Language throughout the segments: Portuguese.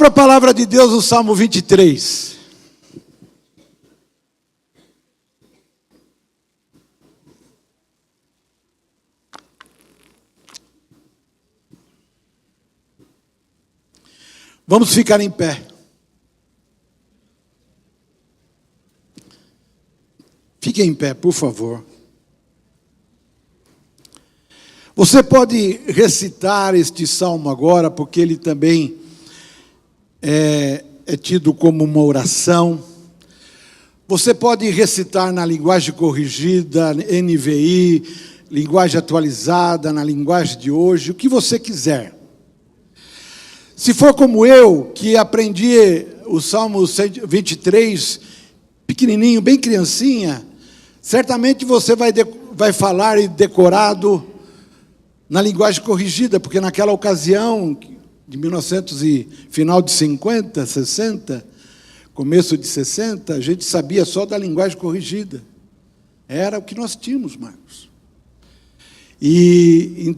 Abra a palavra de Deus no Salmo 23. Vamos ficar em pé. Fique em pé, por favor. Você pode recitar este salmo agora, porque ele também é tido como uma oração. Você pode recitar na linguagem corrigida, NVI, linguagem atualizada, na linguagem de hoje, o que você quiser. Se for como eu, que aprendi o Salmo 23, pequenininho, bem criancinha, certamente você vai falar e decorado na linguagem corrigida, porque naquela ocasião, de 1900 e final de 50, 60, começo de 60, a gente sabia só da linguagem corrigida. Era o que nós tínhamos, Marcos. E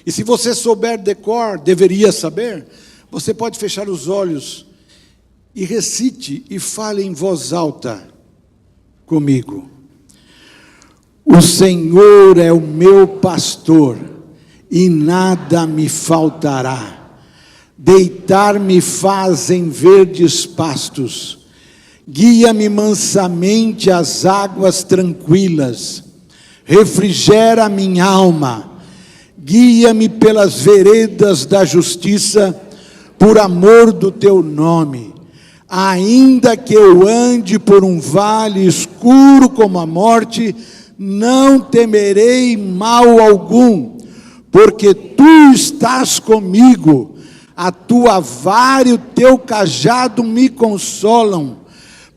se você souber decor, deveria saber, você pode fechar os olhos e recite e fale em voz alta comigo. O Senhor é o meu pastor e nada me faltará. Deitar-me faz em verdes pastos. Guia-me mansamente às águas tranquilas. Refrigera minha alma. Guia-me pelas veredas da justiça, por amor do teu nome. Ainda que eu ande por um vale escuro como a morte, não temerei mal algum, porque tu estás comigo. A tua vara e o teu cajado me consolam.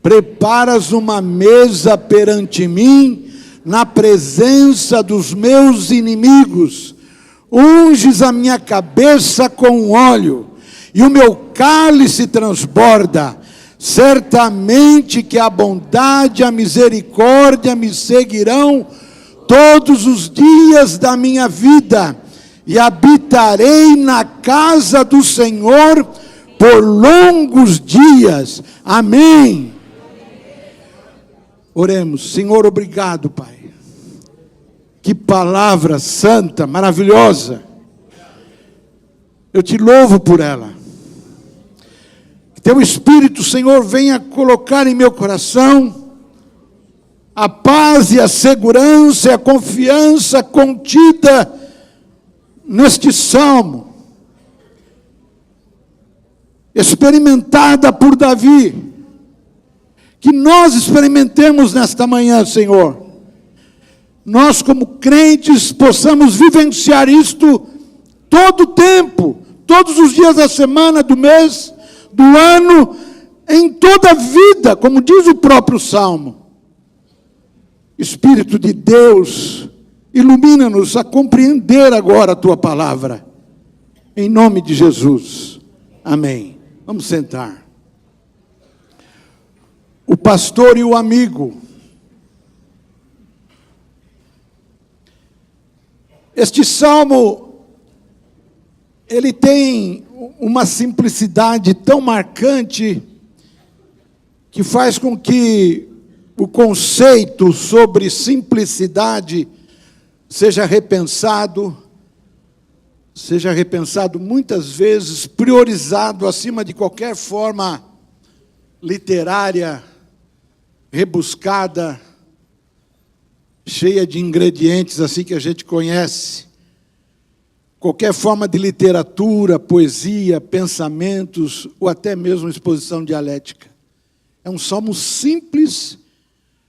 Preparas uma mesa perante mim, na presença dos meus inimigos. Unges a minha cabeça com óleo, e o meu cálice transborda. Certamente que a bondade e a misericórdia me seguirão todos os dias da minha vida, e habitarei na casa do Senhor por longos dias. Amém. Oremos. Senhor, obrigado, Pai. Que palavra santa, maravilhosa. Eu te louvo por ela. Que teu Espírito, Senhor, venha colocar em meu coração a paz e a segurança e a confiança contida neste salmo, experimentada por Davi. Que nós experimentemos nesta manhã, Senhor. Nós, como crentes, possamos vivenciar isto todo o tempo, todos os dias da semana, do mês, do ano, em toda a vida, como diz o próprio Salmo. Espírito de Deus, ilumina-nos a compreender agora a tua palavra. Em nome de Jesus. Amém. Vamos sentar. O pastor e o amigo. Este salmo, ele tem uma simplicidade tão marcante, que faz com que o conceito sobre simplicidade seja repensado muitas vezes, priorizado acima de qualquer forma literária, rebuscada, cheia de ingredientes assim que a gente conhece. Qualquer forma de literatura, poesia, pensamentos, ou até mesmo exposição dialética. É um salmo simples,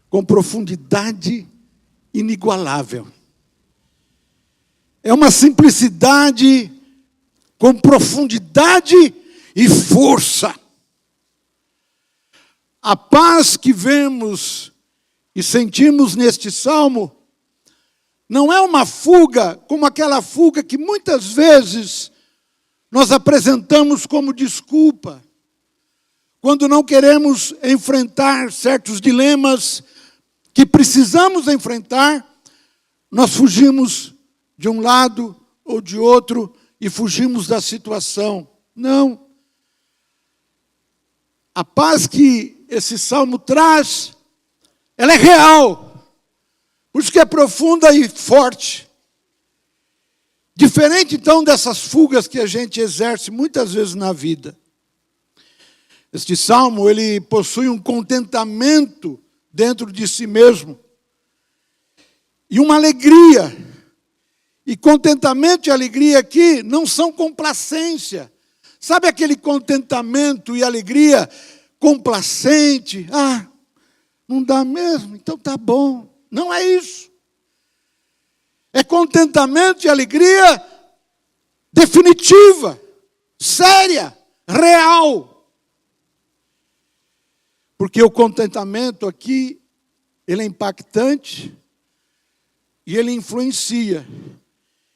com profundidade inigualável. É uma simplicidade com profundidade e força. A paz que vemos e sentimos neste salmo não é uma fuga, como aquela fuga que muitas vezes nós apresentamos como desculpa, quando não queremos enfrentar certos dilemas que precisamos enfrentar, nós fugimos de um lado ou de outro e fugimos da situação. Não. A paz que esse salmo traz, ela é real. Por isso que é profunda e forte. Diferente, então, dessas fugas que a gente exerce muitas vezes na vida. Este salmo, ele possui um contentamento dentro de si mesmo. E uma alegria. E contentamento e alegria aqui não são complacência. Sabe aquele contentamento e alegria complacente? Ah, não dá mesmo? Então tá bom. Não é isso. É contentamento e alegria definitiva, séria, real. Porque o contentamento aqui, ele é impactante e ele influencia.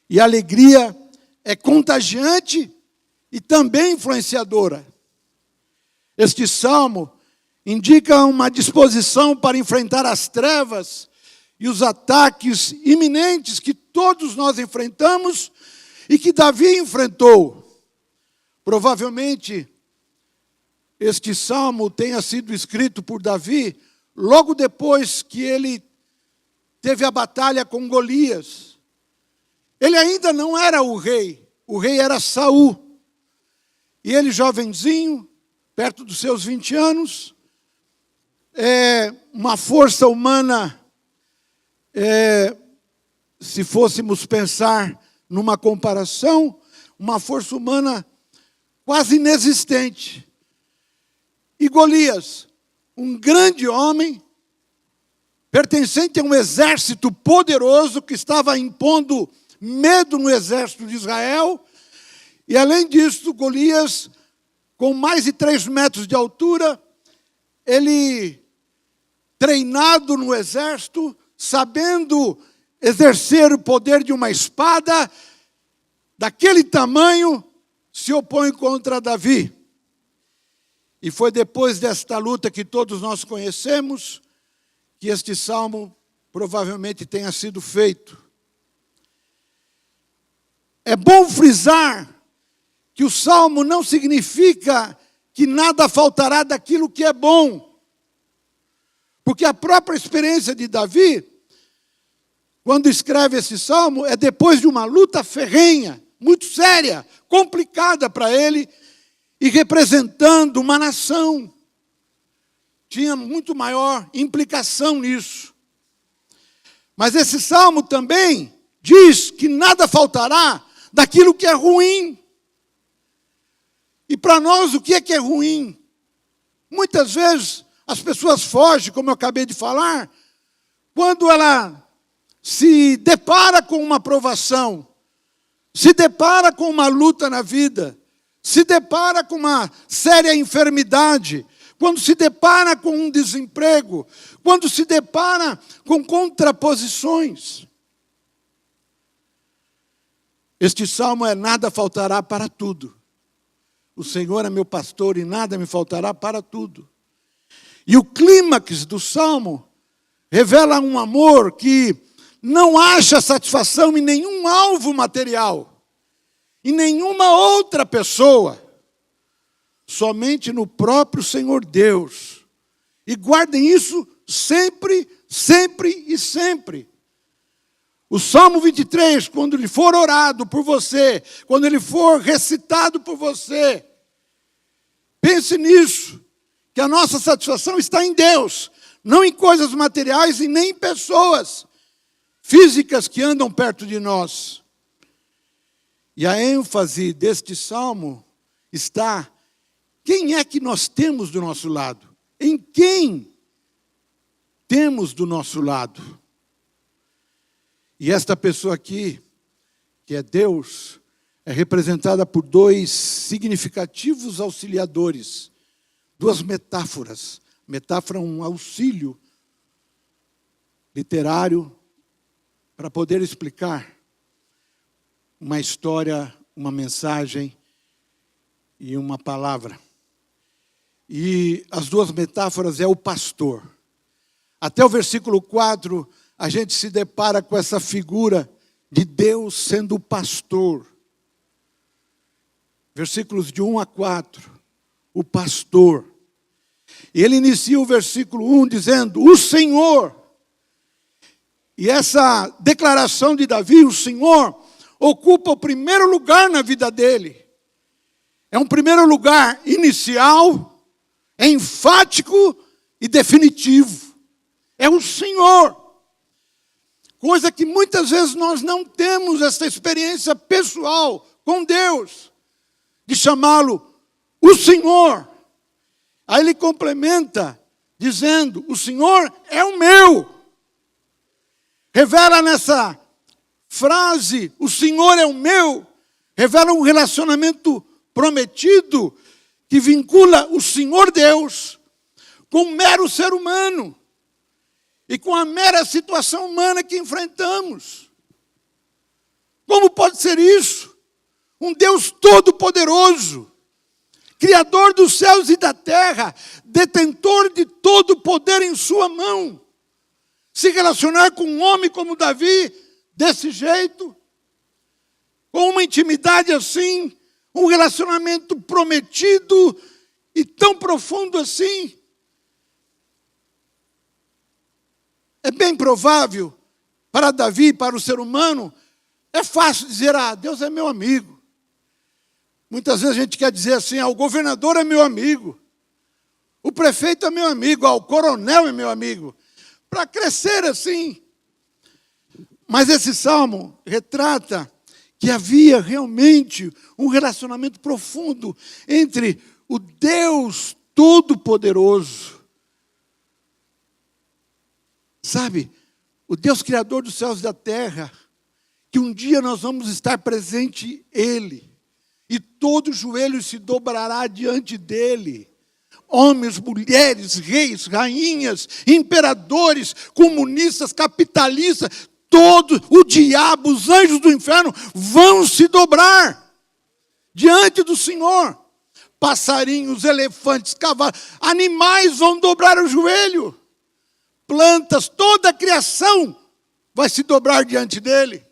E a alegria é contagiante e também influenciadora. Este salmo indica uma disposição para enfrentar as trevas e os ataques iminentes que todos nós enfrentamos e que Davi enfrentou. Provavelmente, este salmo tenha sido escrito por Davi logo depois que ele teve a batalha com Golias. Ele ainda não era o rei era Saul. E ele, jovenzinho, perto dos seus 20 anos, uma força humana, se fôssemos pensar numa comparação, uma força humana quase inexistente. E Golias, um grande homem, pertencente a um exército poderoso que estava impondo medo no exército de Israel. E além disso, Golias, com mais de 3 metros de altura, ele, treinado no exército, sabendo exercer o poder de uma espada, daquele tamanho, se opõe contra Davi. E foi depois desta luta que todos nós conhecemos, que este salmo provavelmente tenha sido feito. É bom frisar que o salmo não significa que nada faltará daquilo que é bom. Porque a própria experiência de Davi, quando escreve esse salmo, é depois de uma luta ferrenha, muito séria, complicada para ele, e representando uma nação. Tinha muito maior implicação nisso. Mas esse salmo também diz que nada faltará daquilo que é ruim. E para nós, o que é ruim? Muitas vezes as pessoas fogem, como eu acabei de falar, quando ela se depara com uma provação, se depara com uma luta na vida, se depara com uma séria enfermidade, quando se depara com um desemprego, quando se depara com contraposições. Este salmo é: nada faltará para tudo. O Senhor é meu pastor e nada me faltará para tudo. E o clímax do salmo revela um amor que não acha satisfação em nenhum alvo material, em nenhuma outra pessoa, somente no próprio Senhor Deus. E guardem isso sempre, sempre e sempre. O Salmo 23, quando ele for orado por você, quando ele for recitado por você, pense nisso, que a nossa satisfação está em Deus, não em coisas materiais e nem em pessoas físicas que andam perto de nós. E a ênfase deste salmo está: quem é que nós temos do nosso lado? Em quem temos do nosso lado? E esta pessoa aqui, que é Deus, é representada por 2 significativos auxiliadores, 2 metáforas. Metáfora é um auxílio literário para poder explicar uma história, uma mensagem e uma palavra. E as 2 metáforas é o pastor. Até o versículo 4, a gente se depara com essa figura de Deus sendo o pastor. Versículos de 1 a 4, o pastor. E ele inicia o versículo 1 dizendo, o Senhor. E essa declaração de Davi, o Senhor, ocupa o primeiro lugar na vida dele. É um primeiro lugar inicial, enfático e definitivo. É o Senhor. Coisa que muitas vezes nós não temos essa experiência pessoal com Deus, de chamá-lo o Senhor. Aí ele complementa dizendo, o Senhor é o meu. Revela nessa frase, o Senhor é o meu, revela um relacionamento prometido que vincula o Senhor Deus com o mero ser humano e com a mera situação humana que enfrentamos. Como pode ser isso? Um Deus todo-poderoso, Criador dos céus e da terra, detentor de todo o poder em sua mão, se relacionar com um homem como Davi, desse jeito, com uma intimidade assim, um relacionamento prometido e tão profundo assim. É bem provável, para Davi, para o ser humano, é fácil dizer, Deus é meu amigo. Muitas vezes a gente quer dizer assim, o governador é meu amigo, o prefeito é meu amigo, o coronel é meu amigo. Para crescer assim. Mas esse salmo retrata que havia realmente um relacionamento profundo entre o Deus Todo-Poderoso. Sabe, o Deus Criador dos céus e da terra, que um dia nós vamos estar presente Ele, e todo joelho se dobrará diante dEle. Homens, mulheres, reis, rainhas, imperadores, comunistas, capitalistas, todo o diabo, os anjos do inferno vão se dobrar diante do Senhor. Passarinhos, elefantes, cavalos, animais vão dobrar o joelho. Plantas, toda a criação vai se dobrar diante dele.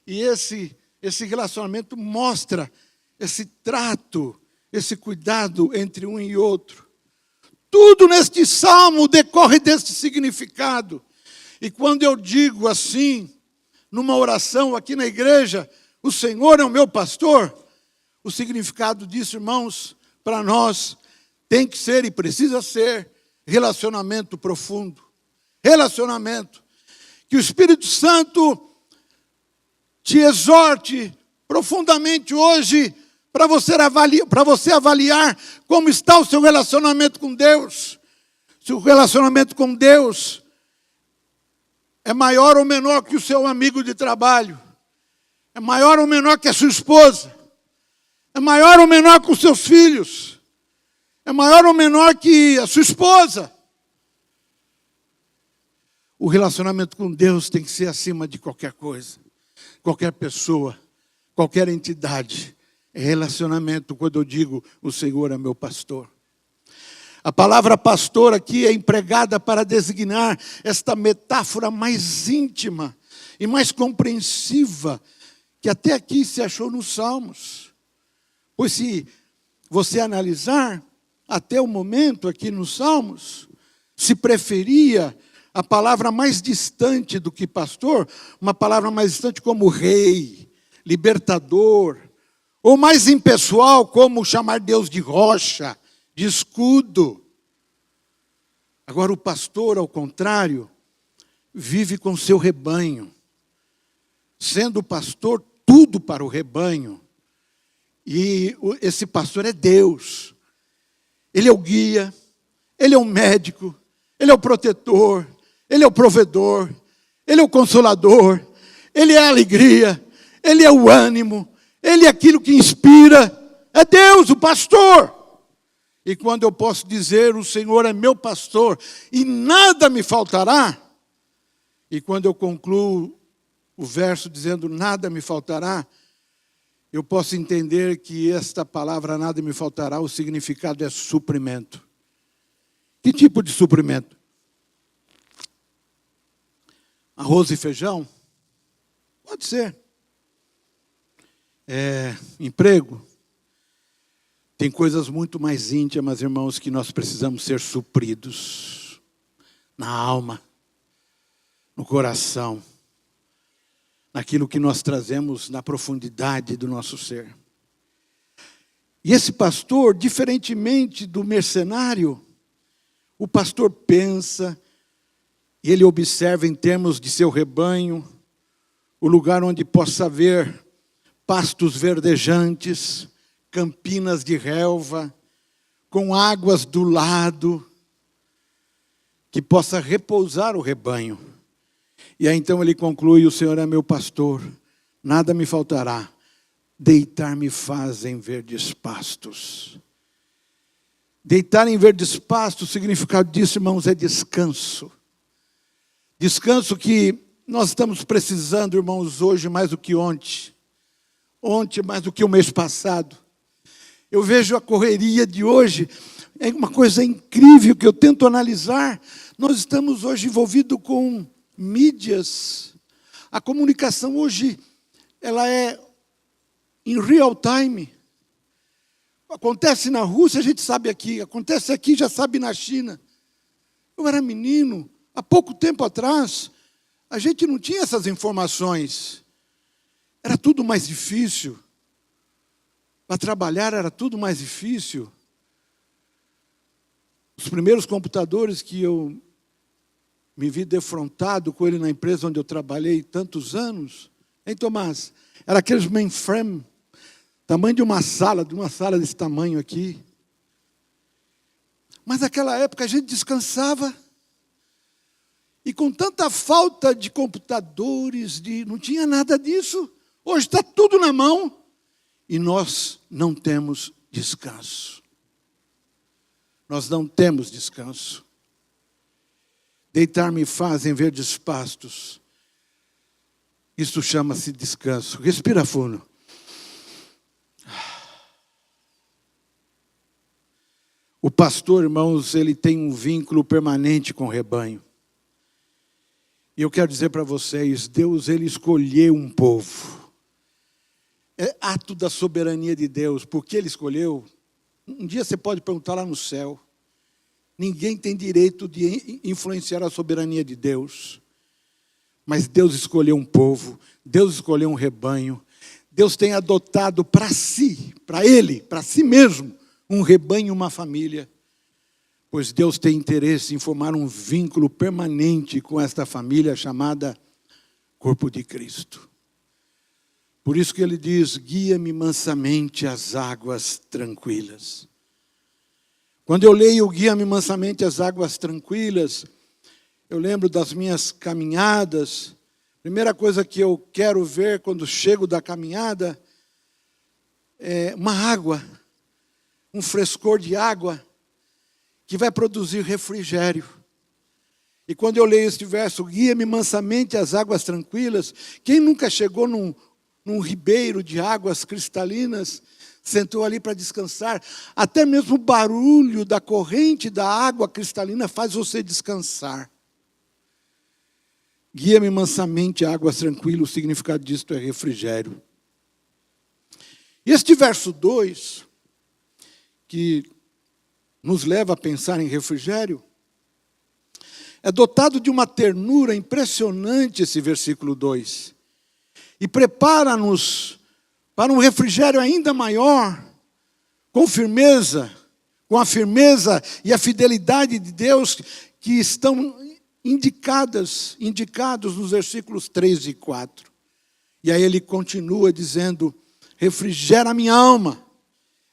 E esse relacionamento mostra esse trato, esse cuidado entre um e outro. Tudo neste salmo decorre deste significado. E quando eu digo assim, numa oração aqui na igreja, o Senhor é o meu pastor, o significado disso, irmãos, para nós, tem que ser e precisa ser relacionamento profundo. Relacionamento. Que o Espírito Santo te exorte profundamente hoje para você avaliar como está o seu relacionamento com Deus. Se o relacionamento com Deus é maior ou menor que o seu amigo de trabalho, é maior ou menor que a sua esposa, é maior ou menor que os seus filhos, é maior ou menor que a sua esposa. O relacionamento com Deus tem que ser acima de qualquer coisa, qualquer pessoa, qualquer entidade. É relacionamento, quando eu digo, o Senhor é meu pastor. A palavra pastor aqui é empregada para designar esta metáfora mais íntima e mais compreensiva que até aqui se achou nos Salmos. Pois se você analisar, até o momento aqui nos Salmos, se preferia a palavra mais distante do que pastor, uma palavra mais distante como rei, libertador, ou mais impessoal como chamar Deus de rocha, de escudo. Agora o pastor, ao contrário, vive com seu rebanho, sendo pastor tudo para o rebanho. E esse pastor é Deus. Ele é o guia, ele é o médico, ele é o protetor, ele é o provedor, ele é o consolador, ele é a alegria, ele é o ânimo, ele é aquilo que inspira. É Deus, o pastor. E quando eu posso dizer, o Senhor é meu pastor e nada me faltará, e quando eu concluo o verso dizendo nada me faltará, eu posso entender que esta palavra nada me faltará, o significado é suprimento. Que tipo de suprimento? Arroz e feijão? Pode ser. Emprego? Tem coisas muito mais íntimas, irmãos, que nós precisamos ser supridos. Na alma, no coração, naquilo que nós trazemos na profundidade do nosso ser. E esse pastor, diferentemente do mercenário, o pastor pensa, e ele observa em termos de seu rebanho, o lugar onde possa haver pastos verdejantes, campinas de relva, com águas do lado, que possa repousar o rebanho. E aí então ele conclui: o Senhor é meu pastor, nada me faltará, deitar-me faz em verdes pastos. Deitar em verdes pastos, o significado disso, irmãos, é descanso. Descanso que nós estamos precisando, irmãos, hoje mais do que ontem. Ontem mais do que o mês passado. Eu vejo a correria de hoje, é uma coisa incrível que eu tento analisar. Nós estamos hoje envolvidos com mídias. A comunicação hoje, ela é em real time. Acontece na Rússia, a gente sabe aqui. Acontece aqui, já sabe na China. Eu era menino, há pouco tempo atrás, a gente não tinha essas informações. Era tudo mais difícil. Para trabalhar era tudo mais difícil. Os primeiros computadores que eu me vi defrontado com ele na empresa onde eu trabalhei tantos anos, hein, Tomás? Era aqueles mainframe, tamanho de uma sala desse tamanho aqui. Mas naquela época a gente descansava. E com tanta falta de computadores, não tinha nada disso. Hoje está tudo na mão. E nós não temos descanso. Nós não temos descanso. Deitar-me faz em verdes pastos. Isso chama-se descanso. Respira fundo. O pastor, irmãos, ele tem um vínculo permanente com o rebanho. E eu quero dizer para vocês, Deus, ele escolheu um povo. É ato da soberania de Deus. Por que ele escolheu? Um dia você pode perguntar lá no céu. Ninguém tem direito de influenciar a soberania de Deus. Mas Deus escolheu um povo. Deus escolheu um rebanho. Deus tem adotado para si, para ele, para si mesmo, um rebanho, uma família. Pois Deus tem interesse em formar um vínculo permanente com esta família chamada Corpo de Cristo. Por isso que ele diz: guia-me mansamente às águas tranquilas. Quando eu leio guia-me mansamente às águas tranquilas, eu lembro das minhas caminhadas. Primeira coisa que eu quero ver quando chego da caminhada é uma água, um frescor de água que vai produzir refrigério. E quando eu leio este verso, guia-me mansamente às águas tranquilas, quem nunca chegou num ribeiro de águas cristalinas, sentou ali para descansar? Até mesmo o barulho da corrente da água cristalina faz você descansar. Guia-me mansamente a águas tranquilas, o significado disto é refrigério. E este verso 2, que nos leva a pensar em refrigério, é dotado de uma ternura impressionante esse versículo 2. E prepara-nos para um refrigério ainda maior, com firmeza, com a firmeza e a fidelidade de Deus que estão indicados nos versículos 3 e 4. E aí ele continua dizendo: refrigera a minha alma.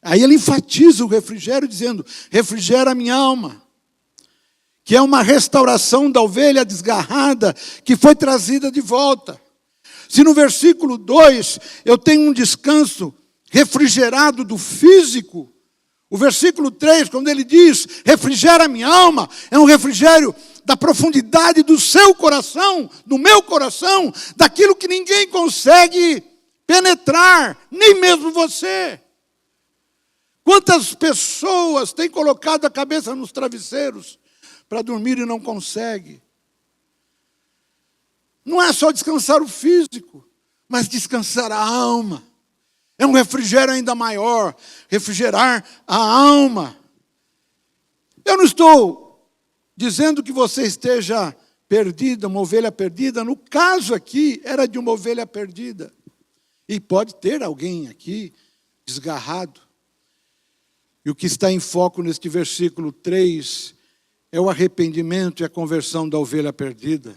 Aí ele enfatiza o refrigério dizendo: refrigera a minha alma. Que é uma restauração da ovelha desgarrada que foi trazida de volta. Se no versículo 2 eu tenho um descanso refrigerado do físico, o versículo 3, quando ele diz, refrigera a minha alma, é um refrigério da profundidade do seu coração, do meu coração, daquilo que ninguém consegue penetrar, nem mesmo você. Quantas pessoas têm colocado a cabeça nos travesseiros para dormir e não conseguem? Não é só descansar o físico, mas descansar a alma. É um refrigério ainda maior, refrigerar a alma. Eu não estou dizendo que você esteja perdida, uma ovelha perdida. No caso aqui, era de uma ovelha perdida. E pode ter alguém aqui desgarrado. E o que está em foco neste versículo 3 é o arrependimento e a conversão da ovelha perdida.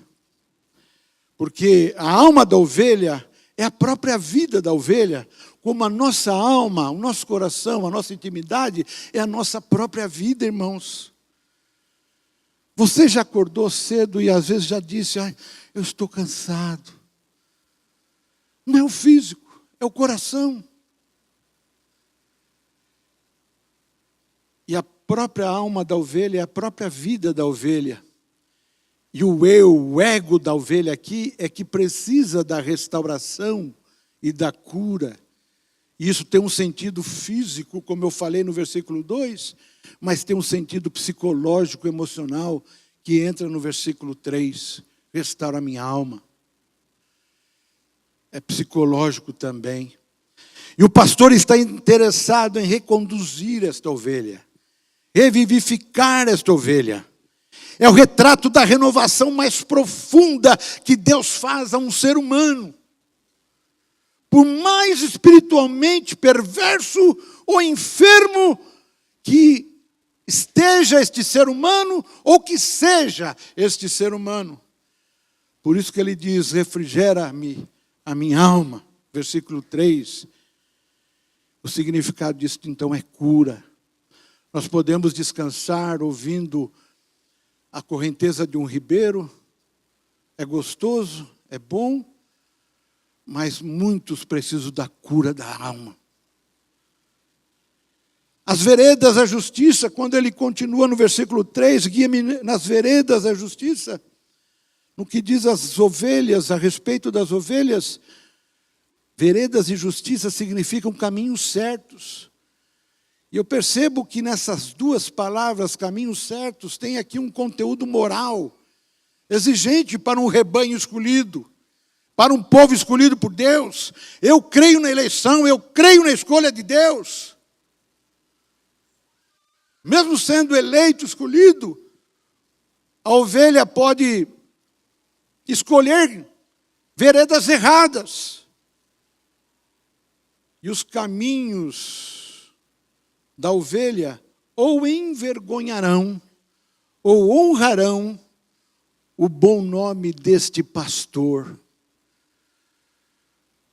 Porque a alma da ovelha é a própria vida da ovelha, como a nossa alma, o nosso coração, a nossa intimidade é a nossa própria vida, irmãos. Você já acordou cedo e às vezes já disse, eu estou cansado. Não é o físico, é o coração. E a própria alma da ovelha é a própria vida da ovelha. E o eu, o ego da ovelha aqui é que precisa da restauração e da cura. E isso tem um sentido físico, como eu falei no versículo 2, mas tem um sentido psicológico, emocional, que entra no versículo 3. Restaura a minha alma. É psicológico também. E o pastor está interessado em reconduzir esta ovelha, revivificar esta ovelha. É o retrato da renovação mais profunda que Deus faz a um ser humano. Por mais espiritualmente perverso ou enfermo que esteja este ser humano, ou que seja este ser humano. Por isso que ele diz, refrigera-me a minha alma. Versículo 3. O significado disso então é cura. Nós podemos descansar ouvindo a correnteza de um ribeiro. É gostoso, é bom, mas muitos precisam da cura da alma. As veredas da justiça, quando ele continua no versículo 3, guia-me nas veredas da justiça, no que diz as ovelhas, a respeito das ovelhas, veredas de justiça significam caminhos certos. E eu percebo que nessas duas palavras, caminhos certos, tem aqui um conteúdo moral, exigente para um rebanho escolhido, para um povo escolhido por Deus. Eu creio na eleição, eu creio na escolha de Deus. Mesmo sendo eleito, escolhido, a ovelha pode escolher veredas erradas. E os caminhos da ovelha ou envergonharão, ou honrarão o bom nome deste pastor.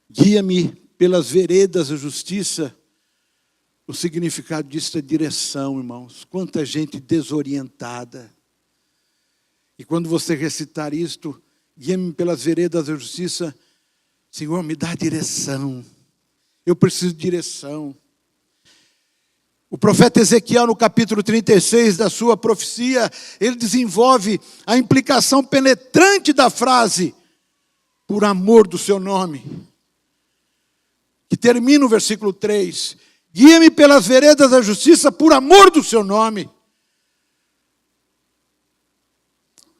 Guia-me pelas veredas da justiça. O significado disso é direção, irmãos. Quanta gente desorientada. E quando você recitar isto, guia-me pelas veredas da justiça, Senhor, me dá direção. Eu preciso de direção. O profeta Ezequiel, no capítulo 36 da sua profecia, ele desenvolve a implicação penetrante da frase, por amor do seu nome. Que termina o versículo 3. Guia-me pelas veredas da justiça por amor do seu nome.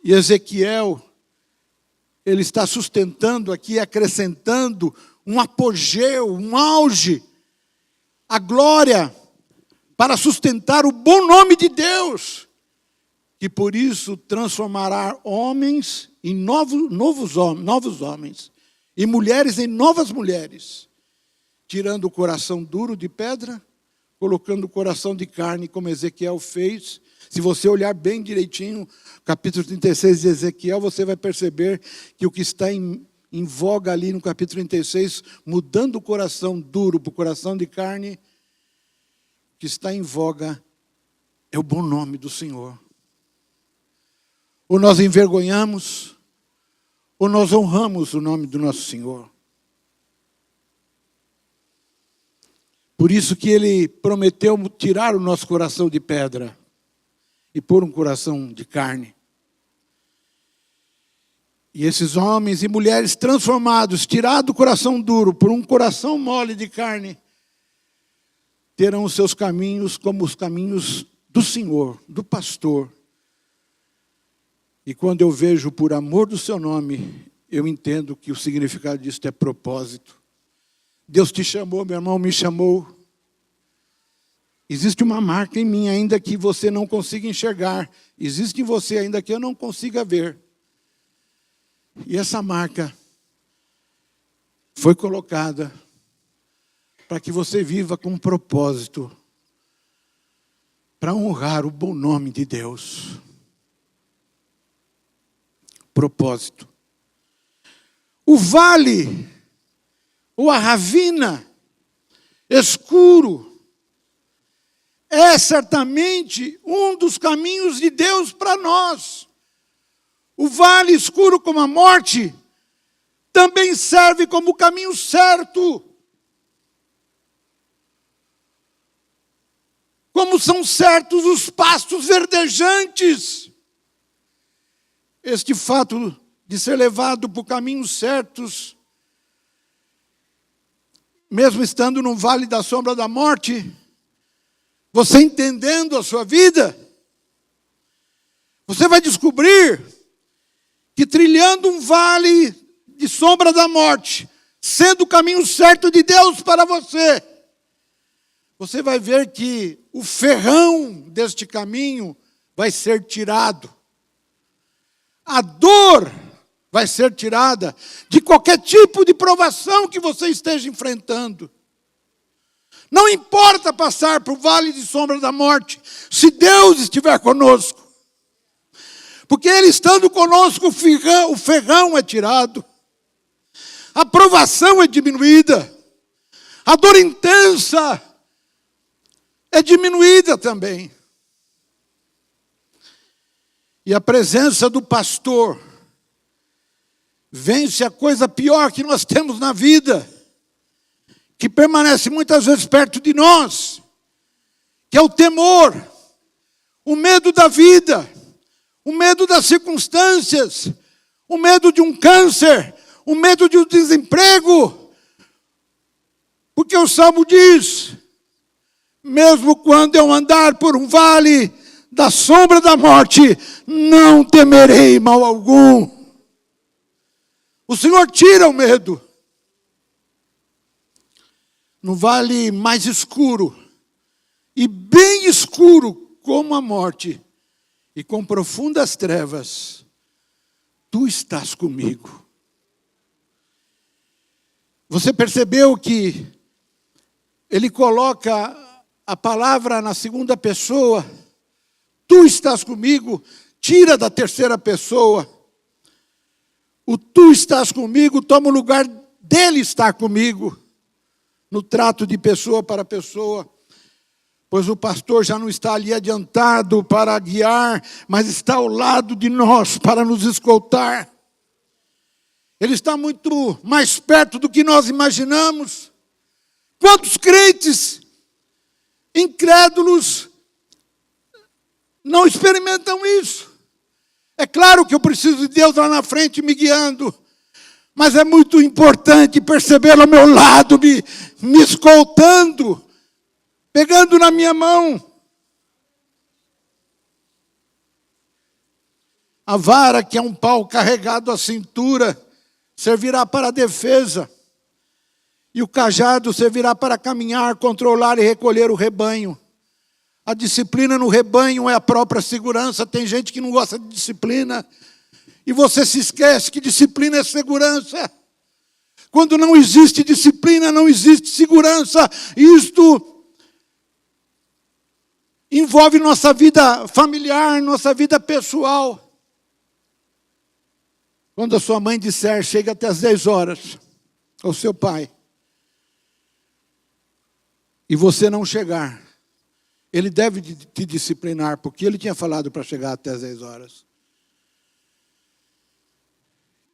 E Ezequiel, ele está sustentando aqui, acrescentando um apogeu, um auge, a glória para sustentar o bom nome de Deus, que por isso transformará homens em novos homens, e mulheres em novas mulheres, tirando o coração duro de pedra, colocando o coração de carne, como Ezequiel fez. Se você olhar bem direitinho, capítulo 36 de Ezequiel, você vai perceber que o que está em voga ali no capítulo 36, mudando o coração duro para o coração de carne, o que está em voga é o bom nome do Senhor. Ou nós envergonhamos, ou nós honramos o nome do nosso Senhor. Por isso que ele prometeu tirar o nosso coração de pedra e pôr um coração de carne. E esses homens e mulheres transformados, tirados do coração duro por um coração mole de carne, terão os seus caminhos como os caminhos do Senhor, do pastor. E quando eu vejo por amor do seu nome, eu entendo que o significado disso é propósito. Deus te chamou, meu irmão, me chamou. Existe uma marca em mim ainda que você não consiga enxergar. Existe em você ainda que eu não consiga ver. E essa marca foi colocada para que você viva com um propósito, para honrar o bom nome de Deus. Propósito. O vale, ou a ravina, escuro, é certamente um dos caminhos de Deus para nós. O vale escuro como a morte também serve como o caminho certo. Como são certos os pastos verdejantes. Este fato de ser levado por caminhos certos, mesmo estando no vale da sombra da morte, você entendendo a sua vida, você vai descobrir que trilhando um vale de sombra da morte, sendo o caminho certo de Deus para você, você vai ver que o ferrão deste caminho vai ser tirado. A dor vai ser tirada de qualquer tipo de provação que você esteja enfrentando. Não importa passar por vale de sombra da morte, se Deus estiver conosco. Porque Ele estando conosco, o ferrão é tirado. A provação é diminuída. A dor intensa é diminuída também. E a presença do pastor vence a coisa pior que nós temos na vida, que permanece muitas vezes perto de nós, que é o temor, o medo da vida, o medo das circunstâncias, o medo de um câncer, o medo de um desemprego. Porque o Salmo diz, mesmo quando eu andar por um vale da sombra da morte, não temerei mal algum. O Senhor tira o medo. No vale mais escuro, e bem escuro como a morte, e com profundas trevas, tu estás comigo. Você percebeu que ele coloca a palavra na segunda pessoa, tu estás comigo, tira da terceira pessoa. O tu estás comigo toma o lugar dele estar comigo, no trato de pessoa para pessoa. Pois o pastor já não está ali adiantado para guiar, mas está ao lado de nós para nos escoltar. Ele está muito mais perto do que nós imaginamos. Quantos crentes incrédulos não experimentam isso? É claro que eu preciso de Deus lá na frente me guiando, mas é muito importante percebê-lo ao meu lado, me escoltando, pegando na minha mão. A vara, que é um pau carregado à cintura, servirá para a defesa. E o cajado servirá para caminhar, controlar e recolher o rebanho. A disciplina no rebanho é a própria segurança. Tem gente que não gosta de disciplina. E você se esquece que disciplina é segurança. Quando não existe disciplina, não existe segurança. Isto envolve nossa vida familiar, nossa vida pessoal. Quando a sua mãe disser, chega até as 10 horas, ou seu pai, e você não chegar, ele deve te disciplinar, porque ele tinha falado para chegar até as 10 horas.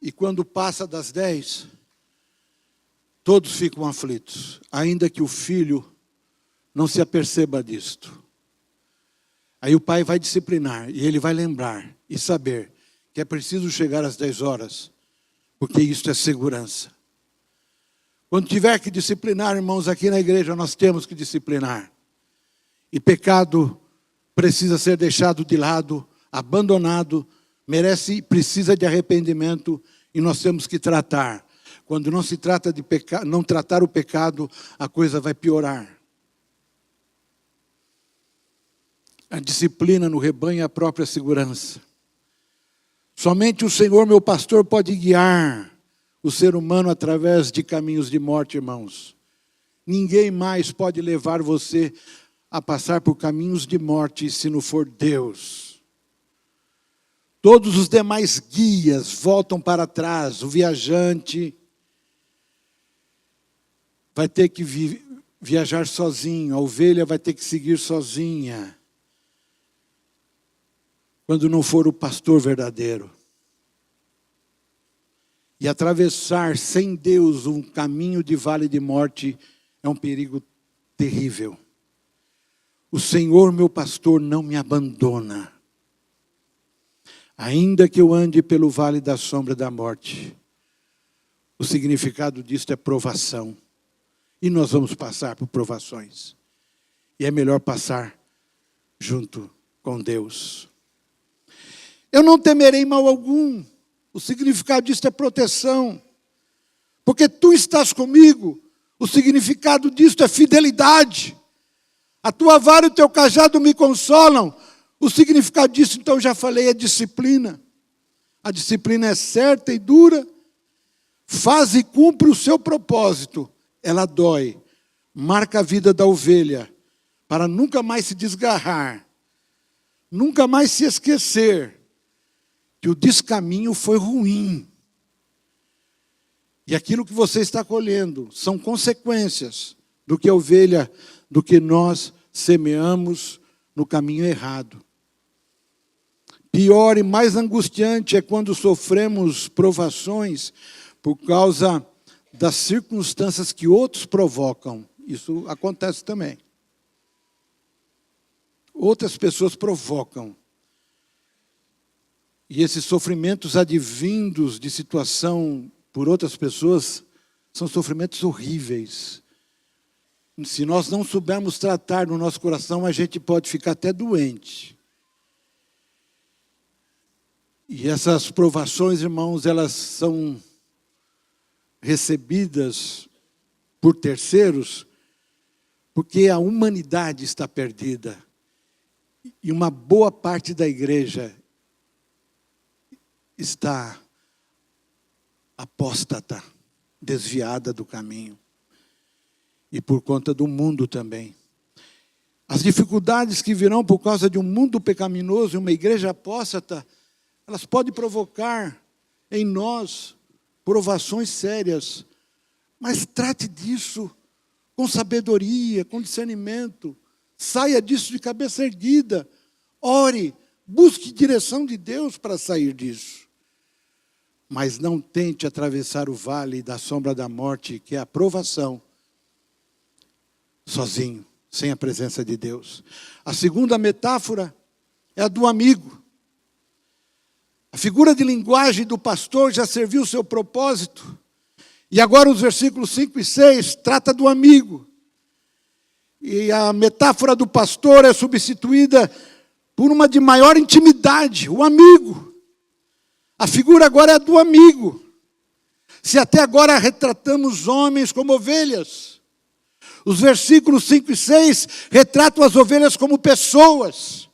E quando passa das 10, todos ficam aflitos, ainda que o filho não se aperceba disto. Aí o pai vai disciplinar, e ele vai lembrar e saber que é preciso chegar às 10 horas, porque isto é segurança. Quando tiver que disciplinar, irmãos, aqui na igreja nós temos que disciplinar. E pecado precisa ser deixado de lado, abandonado, precisa de arrependimento, e nós temos que tratar. Quando não se trata de não tratar o pecado, a coisa vai piorar. A disciplina no rebanho é a própria segurança. Somente o Senhor, meu pastor, pode guiar o ser humano através de caminhos de morte, irmãos. Ninguém mais pode levar você a passar por caminhos de morte se não for Deus. Todos os demais guias voltam para trás. O viajante vai ter que viajar sozinho. A ovelha vai ter que seguir sozinha. Quando não for o pastor verdadeiro. E atravessar sem Deus um caminho de vale de morte é um perigo terrível. O Senhor, meu pastor, não me abandona. Ainda que eu ande pelo vale da sombra da morte. O significado disto é provação. E nós vamos passar por provações. E é melhor passar junto com Deus. Eu não temerei mal algum. O significado disso é proteção. Porque tu estás comigo. O significado disso é fidelidade. A tua vara e o teu cajado me consolam. O significado disso, então, já falei, é disciplina. A disciplina é certa e dura. Faz e cumpre o seu propósito. Ela dói. Marca a vida da ovelha. Para nunca mais se desgarrar. Nunca mais se esquecer que o descaminho foi ruim. E aquilo que você está colhendo são consequências do que a ovelha, do que nós semeamos no caminho errado. Pior e mais angustiante é quando sofremos provações por causa das circunstâncias que outros provocam. Isso acontece também. Outras pessoas provocam. E esses sofrimentos advindos de situação por outras pessoas são sofrimentos horríveis. Se nós não soubermos tratar no nosso coração, a gente pode ficar até doente. E essas provações, irmãos, elas são recebidas por terceiros, porque a humanidade está perdida. E uma boa parte da igreja está apóstata, desviada do caminho. E por conta do mundo também. As dificuldades que virão por causa de um mundo pecaminoso e uma igreja apóstata, elas podem provocar em nós provações sérias. Mas trate disso com sabedoria, com discernimento. Saia disso de cabeça erguida. Ore, busque direção de Deus para sair disso. Mas não tente atravessar o vale da sombra da morte, que é a provação, sozinho, sem a presença de Deus. A segunda metáfora é a do amigo. A figura de linguagem do pastor já serviu o seu propósito. E agora os versículos 5 e 6 trata do amigo. E a metáfora do pastor é substituída por uma de maior intimidade, o amigo. A figura agora é a do amigo. Se até agora retratamos homens como ovelhas, os versículos 5 e 6 retratam as ovelhas como pessoas.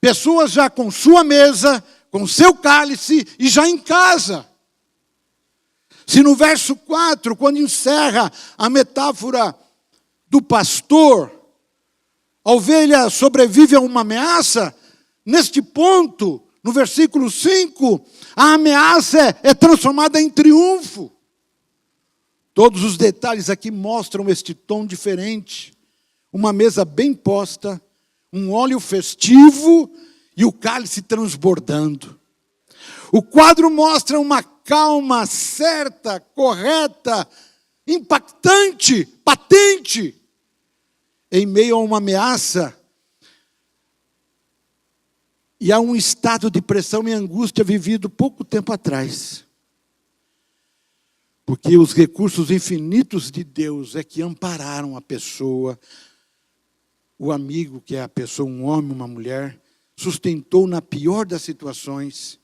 Pessoas já com sua mesa, com seu cálice e já em casa. Se no verso 4, quando encerra a metáfora do pastor, a ovelha sobrevive a uma ameaça, neste ponto, no versículo 5, a ameaça é transformada em triunfo. Todos os detalhes aqui mostram este tom diferente. Uma mesa bem posta, um óleo festivo e o cálice transbordando. O quadro mostra uma calma certa, correta, impactante, patente, em meio a uma ameaça. E há um estado de pressão e angústia vivido pouco tempo atrás. Porque os recursos infinitos de Deus é que ampararam a pessoa, o amigo, que é a pessoa, um homem, uma mulher, sustentou na pior das situações.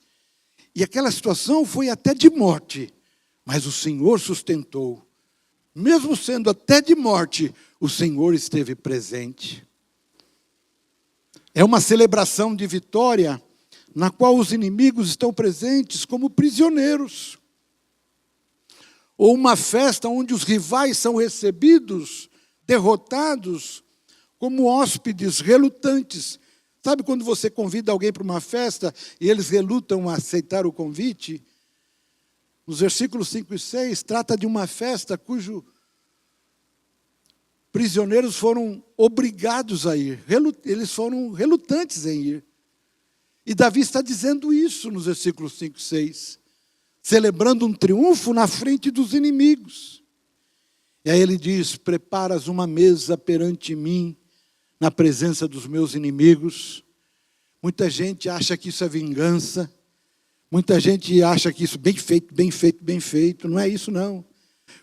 E aquela situação foi até de morte, Mas o Senhor sustentou. Mesmo sendo até de morte, o Senhor esteve presente. É uma celebração de vitória, na qual os inimigos estão presentes como prisioneiros. Ou uma festa onde os rivais são recebidos, derrotados, como hóspedes relutantes. Sabe quando você convida alguém para uma festa e eles relutam a aceitar o convite? Nos versículos 5 e 6, trata de uma festa cujos prisioneiros foram obrigados a ir. Eles foram relutantes em ir. E Davi está dizendo isso nos versículos 5 e 6. Celebrando um triunfo na frente dos inimigos. E aí ele diz, preparas uma mesa perante mim, na presença dos meus inimigos. Muita gente acha que isso é vingança. Muita gente acha que isso bem feito, bem feito, bem feito. Não é isso não.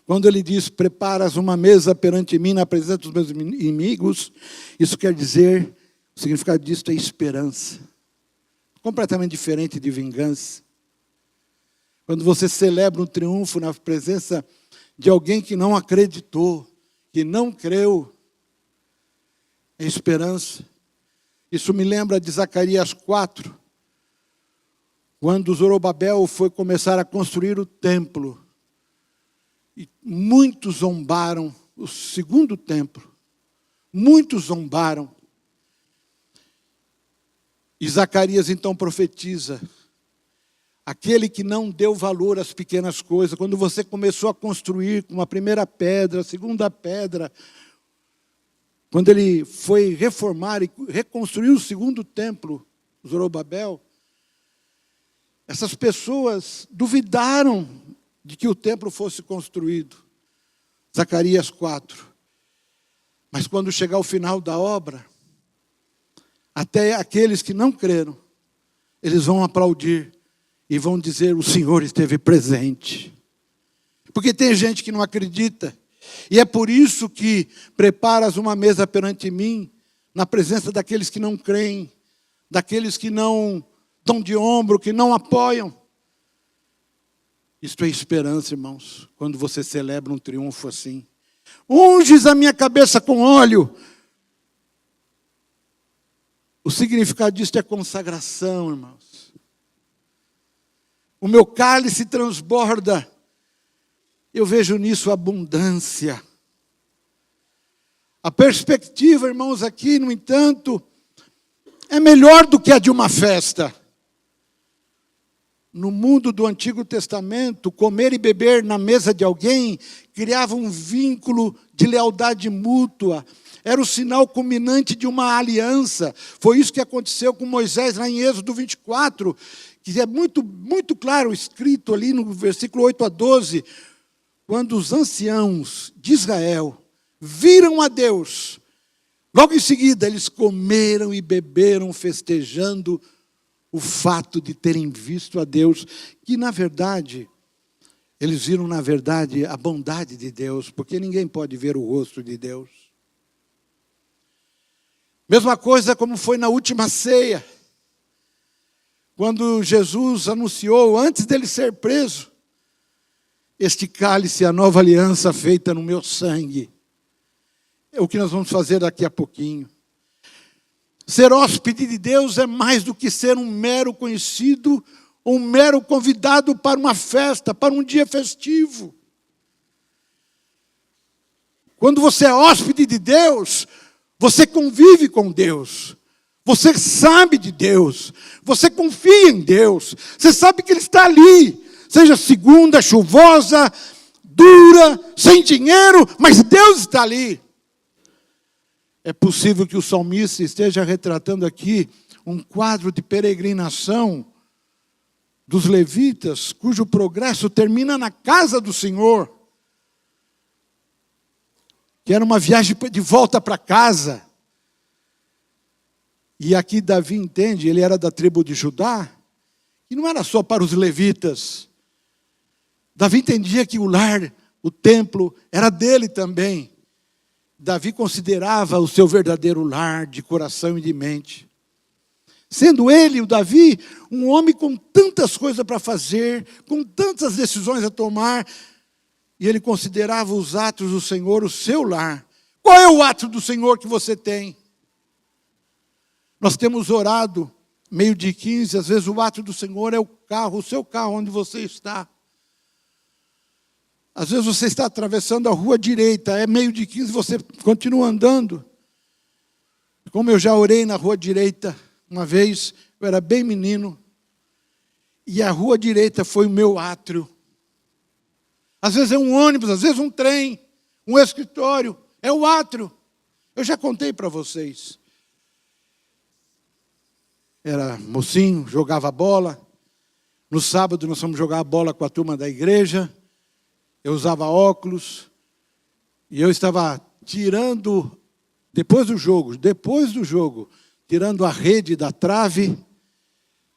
Quando ele diz, preparas uma mesa perante mim, na presença dos meus inimigos, isso quer dizer, o significado disso é esperança. Completamente diferente de vingança. Quando você celebra um triunfo na presença de alguém que não acreditou, que não creu, é esperança. Isso me lembra de Zacarias 4, quando Zorobabel foi começar a construir o templo. E muitos zombaram, o segundo templo. Muitos zombaram. E Zacarias então profetiza, aquele que não deu valor às pequenas coisas, quando você começou a construir com a primeira pedra, a segunda pedra, quando ele foi reformar e reconstruir o segundo templo, Zorobabel, essas pessoas duvidaram de que o templo fosse construído. Zacarias 4. Mas quando chegar o final da obra, até aqueles que não creram, eles vão aplaudir e vão dizer, o Senhor esteve presente. Porque tem gente que não acredita. E é por isso que preparas uma mesa perante mim, na presença daqueles que não creem, daqueles que não dão de ombro, que não apoiam. Isto é esperança, irmãos, quando você celebra um triunfo assim. Unges a minha cabeça com óleo. O significado disso é consagração, irmãos. O meu cálice transborda. Eu vejo nisso abundância. A perspectiva, irmãos, aqui, no entanto, é melhor do que a de uma festa. No mundo do Antigo Testamento, comer e beber na mesa de alguém criava um vínculo de lealdade mútua. Era o sinal culminante de uma aliança. Foi isso que aconteceu com Moisés lá em Êxodo 24, que é muito, muito claro, escrito ali no versículo 8 a 12, quando os anciãos de Israel viram a Deus, logo em seguida eles comeram e beberam, festejando o fato de terem visto a Deus, que na verdade, eles viram na verdade a bondade de Deus, porque ninguém pode ver o rosto de Deus. Mesma coisa como foi na última ceia, quando Jesus anunciou, antes dele ser preso, este cálice é a nova aliança feita no meu sangue. É o que nós vamos fazer daqui a pouquinho. Ser hóspede de Deus é mais do que ser um mero conhecido, ou um mero convidado para uma festa, para um dia festivo. Quando você é hóspede de Deus, você convive com Deus. Você sabe de Deus. Você confia em Deus. Você sabe que Ele está ali. Seja segunda, chuvosa, dura, sem dinheiro, mas Deus está ali. É possível que o salmista esteja retratando aqui um quadro de peregrinação dos levitas, cujo progresso termina na casa do Senhor, que era uma viagem de volta para casa. E aqui Davi entende, ele era da tribo de Judá, e não era só para os levitas. Davi entendia que o lar, o templo, era dele também. Davi considerava o seu verdadeiro lar de coração e de mente. Sendo ele, o Davi, um homem com tantas coisas para fazer, com tantas decisões a tomar, e ele considerava os atos do Senhor o seu lar. Qual é o ato do Senhor que você tem? Nós temos orado, 12:15, às vezes o ato do Senhor é o carro, o seu carro onde você está. Às vezes você está atravessando a rua direita, é 12:15, você continua andando. Como eu já orei na rua direita, uma vez, eu era bem menino, e a rua direita foi o meu átrio. Às vezes é um ônibus, às vezes um trem, um escritório, é o átrio. Eu já contei para vocês. Era mocinho, jogava bola. No sábado nós fomos jogar bola com a turma da igreja. Eu usava óculos. E eu estava tirando, depois do jogo, tirando a rede da trave.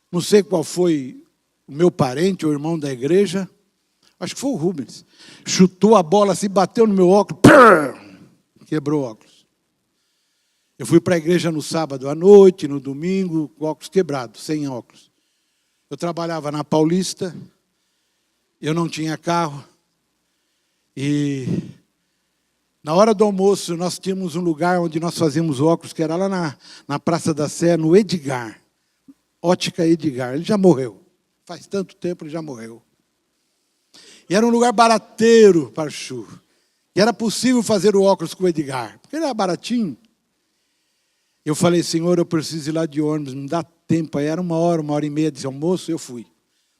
Não sei qual foi o meu parente ou irmão da igreja. Acho que foi o Rubens. Chutou a bola assim, bateu no meu óculos. Quebrou o óculos. Eu fui para a igreja no sábado à noite, no domingo, com óculos quebrados, sem óculos. Eu trabalhava na Paulista, eu não tinha carro, e na hora do almoço nós tínhamos um lugar onde nós fazíamos óculos, que era lá na Praça da Sé, no Edgar, Ótica Edgar. Ele já morreu, faz tanto tempo ele já morreu. E era um lugar barateiro para o Chu. E era possível fazer o óculos com o Edgar, porque ele era baratinho. Eu falei, Senhor, eu preciso ir lá de ônibus, me dá tempo. Aí era 1h30 de almoço, eu fui.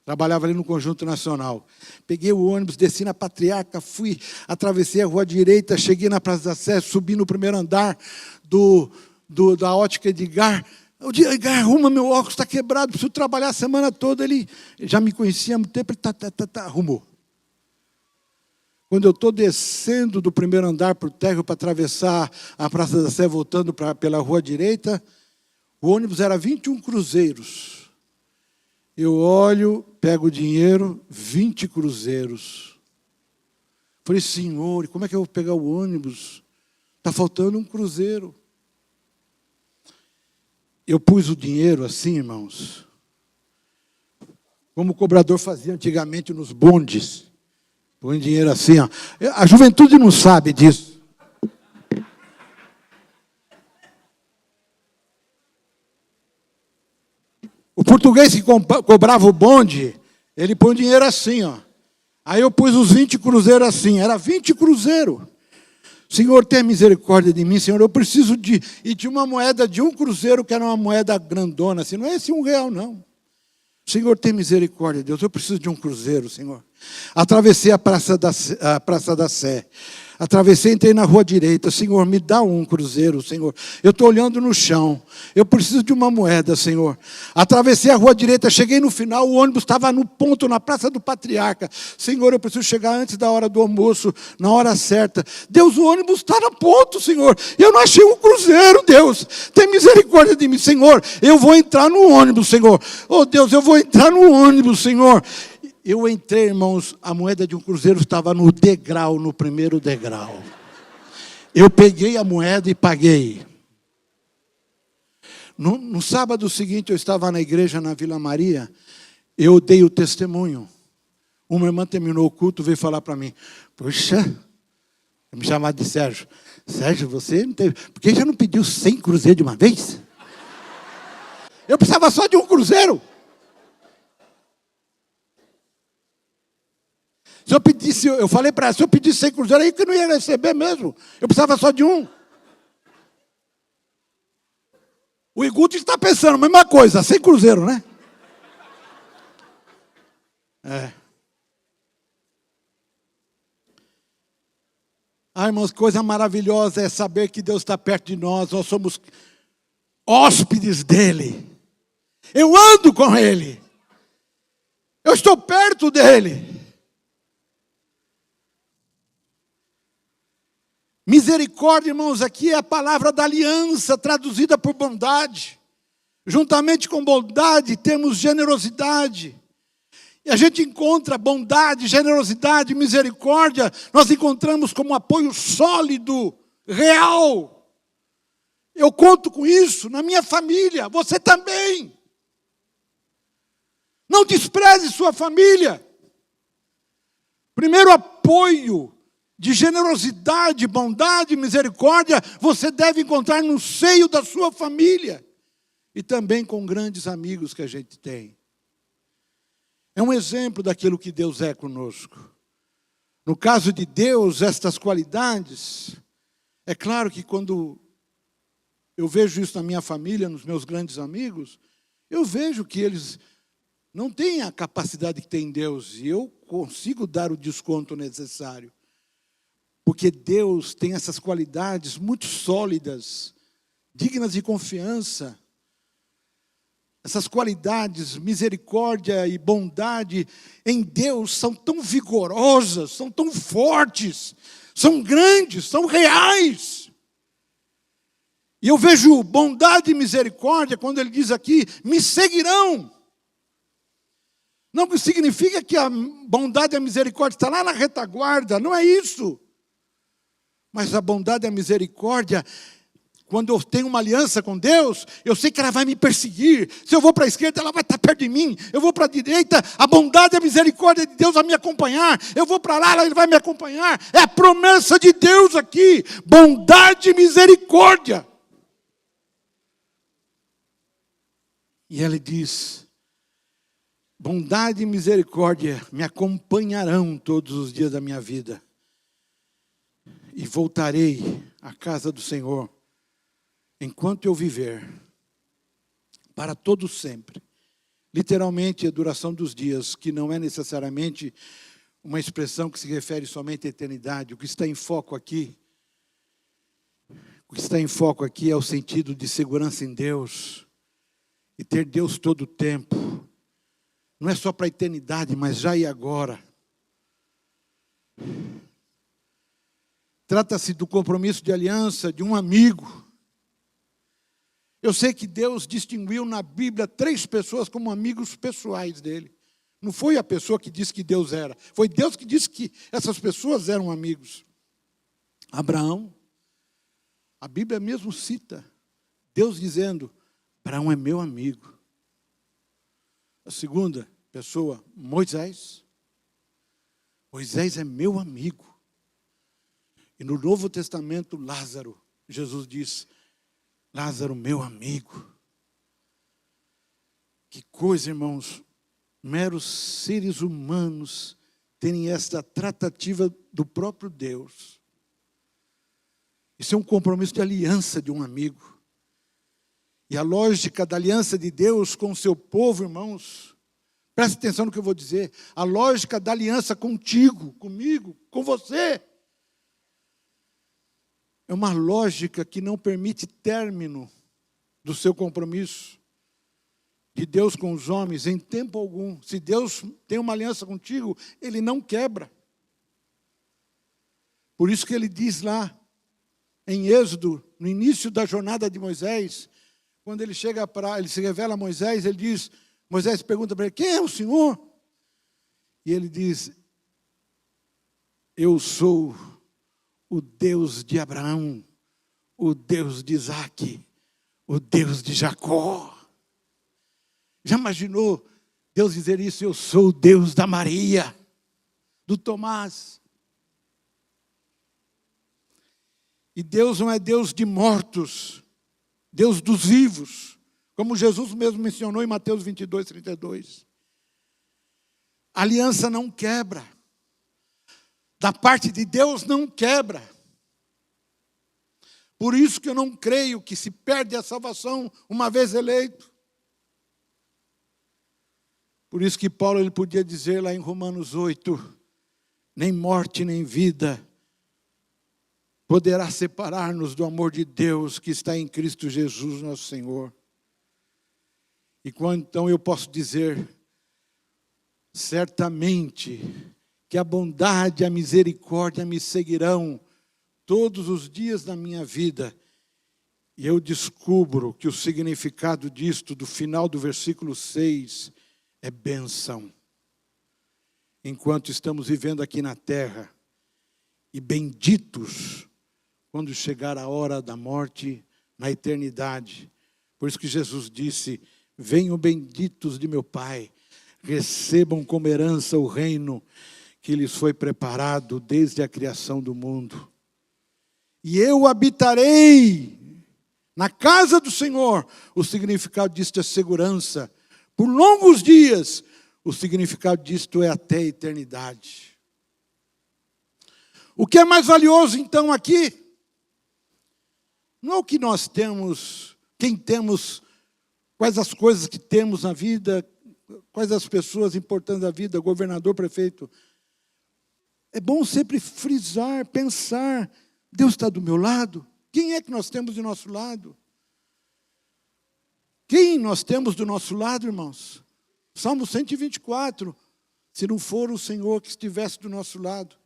Trabalhava ali no Conjunto Nacional. Peguei o ônibus, desci na Patriarca, fui, atravessei a rua direita, cheguei na Praça da Sé, subi no primeiro andar da Ótica Edgar. O Edgar, arruma meu óculos, está quebrado, preciso trabalhar a semana toda. Ele já me conhecia há muito tempo, ele arrumou. Quando eu estou descendo do primeiro andar para o térreo para atravessar a Praça da Sé, voltando pela rua direita, o ônibus era 21 cruzeiros. Eu olho, pego o dinheiro, 20 cruzeiros. Falei, Senhor, como é que eu vou pegar o ônibus? Está faltando um cruzeiro. Eu pus o dinheiro assim, irmãos, como o cobrador fazia antigamente nos bondes. Põe dinheiro assim, ó. A juventude não sabe disso. O português que cobrava o bonde, ele põe dinheiro assim, ó. Aí eu pus os 20 cruzeiros assim, era 20 cruzeiros. Senhor, tenha misericórdia de mim, Senhor, eu preciso de uma moeda de 1 cruzeiro, que era uma moeda grandona, assim, não é esse R$1, não. Senhor, tem misericórdia, Deus, eu preciso de um cruzeiro, Senhor. Atravessei a Praça da Sé. Atravessei, entrei na rua direita. Senhor, me dá um cruzeiro, Senhor. Eu estou olhando no chão. Eu preciso de uma moeda, Senhor. Atravessei a rua direita, cheguei no final, o ônibus estava no ponto, na Praça do Patriarca. Senhor, eu preciso chegar antes da hora do almoço, na hora certa. Deus, o ônibus está no ponto, Senhor. Eu não achei um cruzeiro, Deus. Tem misericórdia de mim, Senhor. Eu vou entrar no ônibus, Senhor. Oh, Deus, eu vou entrar no ônibus, Senhor. Eu entrei, irmãos, a moeda de um cruzeiro estava no degrau, no primeiro degrau. Eu peguei a moeda e paguei. No sábado seguinte, eu estava na igreja, na Vila Maria, eu dei o testemunho. Uma irmã terminou o culto, veio falar para mim, puxa, me chamar de Sérgio. Sérgio, você não teve... Por que já não pediu 100 cruzeiros de uma vez? Eu precisava só de um cruzeiro. Se eu pedisse, eu falei para ela, se eu pedisse 100 cruzeiros, aí que eu não ia receber mesmo. Eu precisava só de um. O Iguto está pensando, a mesma coisa, 100 cruzeiros, né? É. Ah, irmãos, coisa maravilhosa é saber que Deus está perto de nós somos hóspedes dEle. Eu ando com Ele. Eu estou perto dEle. Misericórdia, irmãos, aqui é a palavra da aliança, traduzida por bondade. Juntamente com bondade, temos generosidade. E a gente encontra bondade, generosidade, misericórdia, nós encontramos como apoio sólido, real. Eu conto com isso na minha família, você também. Não despreze sua família. Primeiro apoio de generosidade, bondade, misericórdia, você deve encontrar no seio da sua família. E também com grandes amigos que a gente tem. É um exemplo daquilo que Deus é conosco. No caso de Deus, estas qualidades, é claro que quando eu vejo isso na minha família, nos meus grandes amigos, eu vejo que eles não têm a capacidade que tem Deus, e eu consigo dar o desconto necessário. Porque Deus tem essas qualidades muito sólidas, dignas de confiança. Essas qualidades, misericórdia e bondade em Deus são tão vigorosas, são tão fortes, são grandes, são reais. E eu vejo bondade e misericórdia quando ele diz aqui, me seguirão. Não significa que a bondade e a misericórdia está lá na retaguarda, não é isso. Mas a bondade e a misericórdia, quando eu tenho uma aliança com Deus, eu sei que ela vai me perseguir. Se eu vou para a esquerda, ela vai estar perto de mim. Eu vou para a direita, a bondade e a misericórdia de Deus vai me acompanhar. Eu vou para lá, Ele vai me acompanhar. É a promessa de Deus aqui. Bondade e misericórdia. E Ele diz, bondade e misericórdia me acompanharão todos os dias da minha vida. E voltarei à casa do Senhor enquanto eu viver, para todo sempre. Literalmente, a duração dos dias, que não é necessariamente uma expressão que se refere somente à eternidade. O que está em foco aqui, é o sentido de segurança em Deus, e ter Deus todo o tempo. Não é só para a eternidade, mas já e agora. Trata-se do compromisso de aliança de um amigo. Eu sei que Deus distinguiu na Bíblia 3 pessoas como amigos pessoais dele. Não foi a pessoa que disse que Deus era. Foi Deus que disse que essas pessoas eram amigos. Abraão. A Bíblia mesmo cita Deus dizendo, Abraão é meu amigo. A segunda pessoa, Moisés. Moisés é meu amigo. E no Novo Testamento, Lázaro, Jesus diz, Lázaro, meu amigo. Que coisa, irmãos, meros seres humanos terem esta tratativa do próprio Deus. Isso é um compromisso de aliança de um amigo. E a lógica da aliança de Deus com o seu povo, irmãos, preste atenção no que eu vou dizer, a lógica da aliança contigo, comigo, com você, é uma lógica que não permite término do seu compromisso de Deus com os homens em tempo algum. Se Deus tem uma aliança contigo, Ele não quebra. Por isso que Ele diz lá, em Êxodo, no início da jornada de Moisés, quando ele se revela a Moisés, ele diz, Moisés pergunta para ele, quem é o Senhor? E ele diz, eu sou o Deus de Abraão, o Deus de Isaque, o Deus de Jacó. Já imaginou Deus dizer isso? Eu sou o Deus da Maria, do Tomás. E Deus não é Deus de mortos, Deus dos vivos, como Jesus mesmo mencionou em Mateus 22, 32. A aliança não quebra. Da parte de Deus não quebra. Por isso que eu não creio que se perde a salvação uma vez eleito. Por isso que Paulo ele podia dizer lá em Romanos 8, nem morte nem vida poderá separar-nos do amor de Deus que está em Cristo Jesus nosso Senhor. E então eu posso dizer, certamente, que a bondade e a misericórdia me seguirão todos os dias da minha vida. E eu descubro que o significado disto, do final do versículo 6, é bênção. Enquanto estamos vivendo aqui na terra, e benditos quando chegar a hora da morte, na eternidade. Por isso que Jesus disse: venham benditos de meu Pai, recebam como herança o reino que lhes foi preparado desde a criação do mundo. E eu habitarei na casa do Senhor. O significado disto é segurança. Por longos dias, o significado disto é até a eternidade. O que é mais valioso, então, aqui? Não é o que nós temos, quem temos, quais as coisas que temos na vida, quais as pessoas importantes da vida, governador, prefeito. É bom sempre frisar, pensar, Deus está do meu lado? Quem é que nós temos do nosso lado? Quem nós temos do nosso lado, irmãos? Salmo 124, se não for o Senhor que estivesse do nosso lado.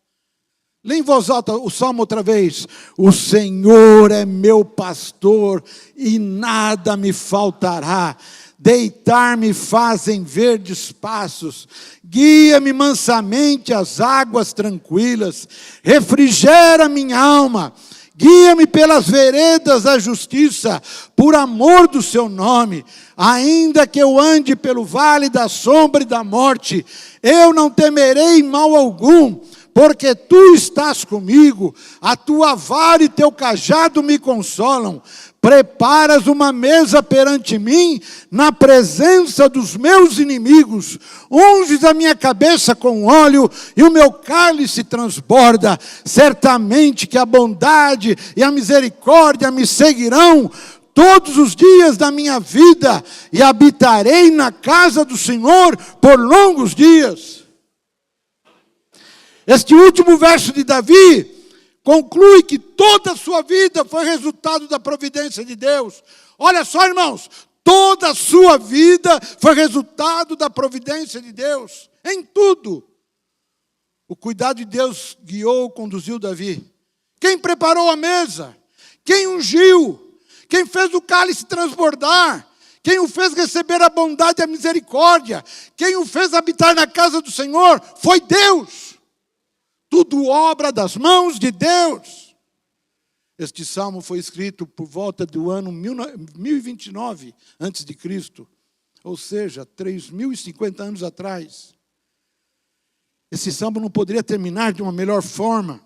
Lê em voz alta o Salmo outra vez. O Senhor é meu pastor e nada me faltará. Deitar-me faz em verdes pastos, guia-me mansamente às águas tranquilas, refrigera minha alma, guia-me pelas veredas da justiça, por amor do seu nome. Ainda que eu ande pelo vale da sombra e da morte, eu não temerei mal algum, porque tu estás comigo, a tua vara e teu cajado me consolam. Preparas uma mesa perante mim, na presença dos meus inimigos. Unges a minha cabeça com óleo, e o meu cálice transborda. Certamente que a bondade e a misericórdia me seguirão todos os dias da minha vida, e habitarei na casa do Senhor por longos dias. Este último verso de Davi conclui que toda a sua vida foi resultado da providência de Deus. Olha só, irmãos, toda a sua vida foi resultado da providência de Deus, em tudo. O cuidado de Deus guiou, conduziu Davi. Quem preparou a mesa? Quem ungiu? Quem fez o cálice transbordar? Quem o fez receber a bondade e a misericórdia? Quem o fez habitar na casa do Senhor? Foi Deus. Tudo obra das mãos de Deus. Este salmo foi escrito por volta do ano 1029 a.C., ou seja, 3.050 anos atrás. Esse salmo não poderia terminar de uma melhor forma.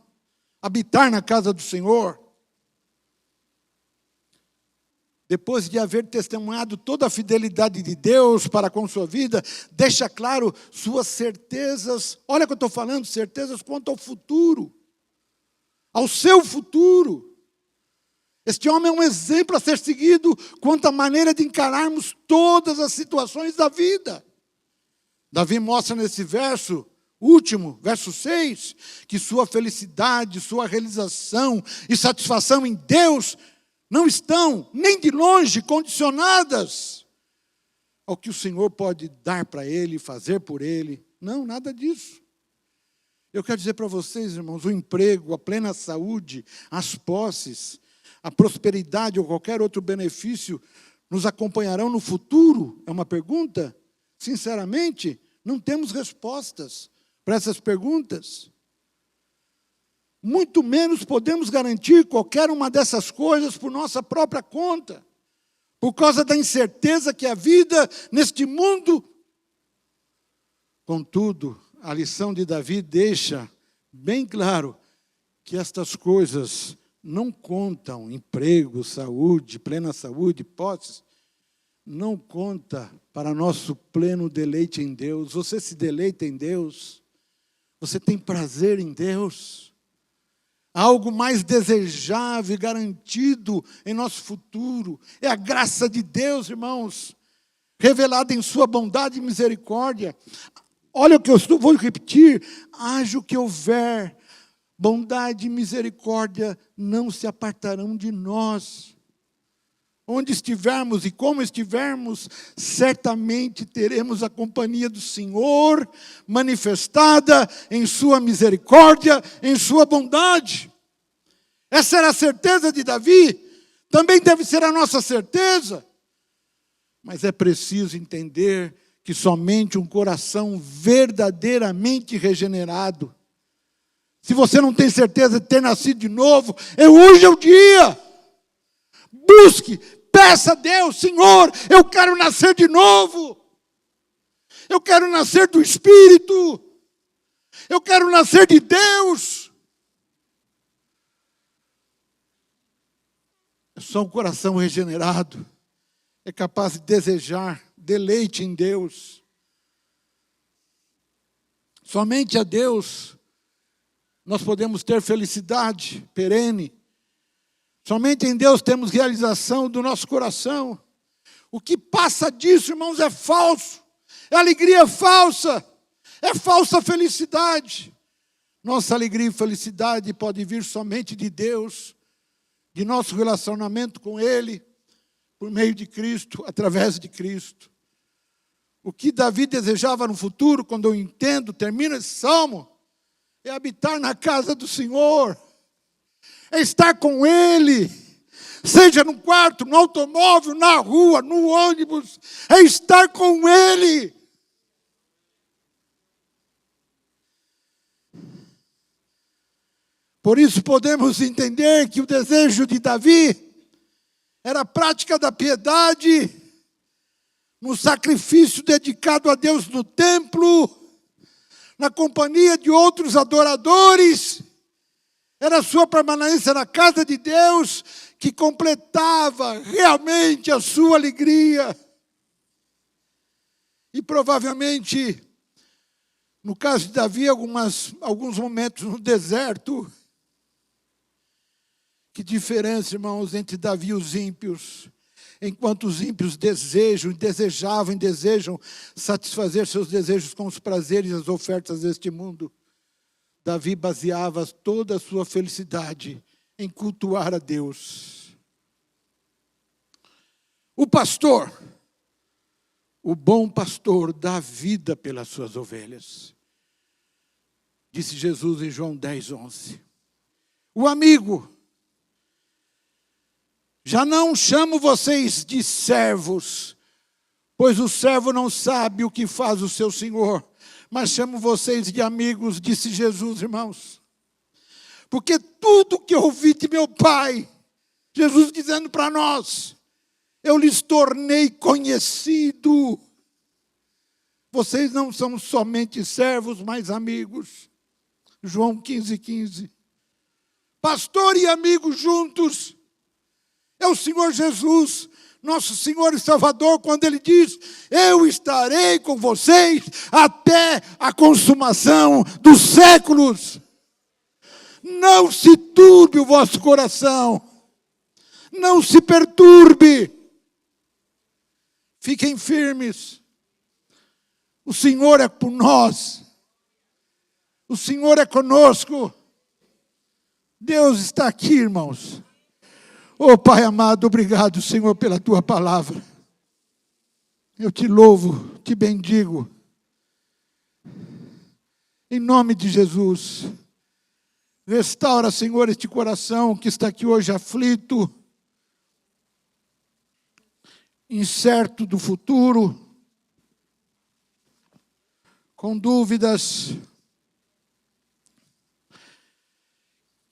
Habitar na casa do Senhor. Depois de haver testemunhado toda a fidelidade de Deus para com sua vida, deixa claro suas certezas. Olha o que eu estou falando, certezas quanto ao futuro. Ao seu futuro. Este homem é um exemplo a ser seguido quanto à maneira de encararmos todas as situações da vida. Davi mostra nesse verso último, verso 6, que sua felicidade, sua realização e satisfação em Deus não estão, nem de longe, condicionadas ao que o Senhor pode dar para ele, fazer por ele. Não, nada disso. Eu quero dizer para vocês, irmãos, o emprego, a plena saúde, as posses, a prosperidade ou qualquer outro benefício nos acompanharão no futuro? É uma pergunta? Sinceramente, não temos respostas para essas perguntas. Muito menos podemos garantir qualquer uma dessas coisas por nossa própria conta, por causa da incerteza que a vida neste mundo. Contudo, a lição de Davi deixa bem claro que estas coisas não contam, emprego, saúde, plena saúde, posses, não conta para nosso pleno deleite em Deus. Você se deleita em Deus? Você tem prazer em Deus? Algo mais desejável e garantido em nosso futuro é a graça de Deus, irmãos, revelada em sua bondade e misericórdia. Olha o que eu vou repetir: haja o que houver, bondade e misericórdia não se apartarão de nós. Onde estivermos e como estivermos, certamente teremos a companhia do Senhor manifestada em sua misericórdia, em sua bondade. Essa era a certeza de Davi, também deve ser a nossa certeza. Mas é preciso entender que somente um coração verdadeiramente regenerado, se você não tem certeza de ter nascido de novo, hoje é o dia. Busque, peça a Deus: Senhor, eu quero nascer de novo. Eu quero nascer do Espírito. Eu quero nascer de Deus. Só um coração regenerado é capaz de desejar deleite em Deus. Somente a Deus nós podemos ter felicidade perene. Somente em Deus temos realização do nosso coração. O que passa disso, irmãos, é falso. É alegria falsa. É falsa felicidade. Nossa alegria e felicidade pode vir somente de Deus, de nosso relacionamento com Ele, por meio de Cristo, através de Cristo. O que Davi desejava no futuro, quando eu entendo, termino esse salmo, é habitar na casa do Senhor, é estar com Ele, seja no quarto, no automóvel, na rua, no ônibus, é estar com Ele. Por isso podemos entender que o desejo de Davi era a prática da piedade, no sacrifício dedicado a Deus no templo, na companhia de outros adoradores. Era a sua permanência na casa de Deus que completava realmente a sua alegria. E provavelmente, no caso de Davi, alguns momentos no deserto. Que diferença, irmãos, entre Davi e os ímpios. Enquanto os ímpios desejam satisfazer seus desejos com os prazeres e as ofertas deste mundo, Davi baseava toda a sua felicidade em cultuar a Deus. O pastor, o bom pastor, dá vida pelas suas ovelhas. Disse Jesus em João 10:11. O amigo, já não chamo vocês de servos, pois o servo não sabe o que faz o seu senhor, mas chamo vocês de amigos, disse Jesus, irmãos. Porque tudo que eu ouvi de meu Pai, Jesus dizendo para nós, eu lhes tornei conhecido. Vocês não são somente servos, mas amigos. João 15:15. Pastor e amigo juntos. É o Senhor Jesus, nosso Senhor e Salvador, quando Ele diz, eu estarei com vocês até a consumação dos séculos. Não se turbe o vosso coração, não se perturbe, fiquem firmes. O Senhor é por nós, o Senhor é conosco, Deus está aqui, irmãos. Oh, Pai amado, obrigado, Senhor, pela Tua palavra. Eu te louvo, te bendigo. Em nome de Jesus. Restaura, Senhor, este coração que está aqui hoje aflito, incerto do futuro, com dúvidas.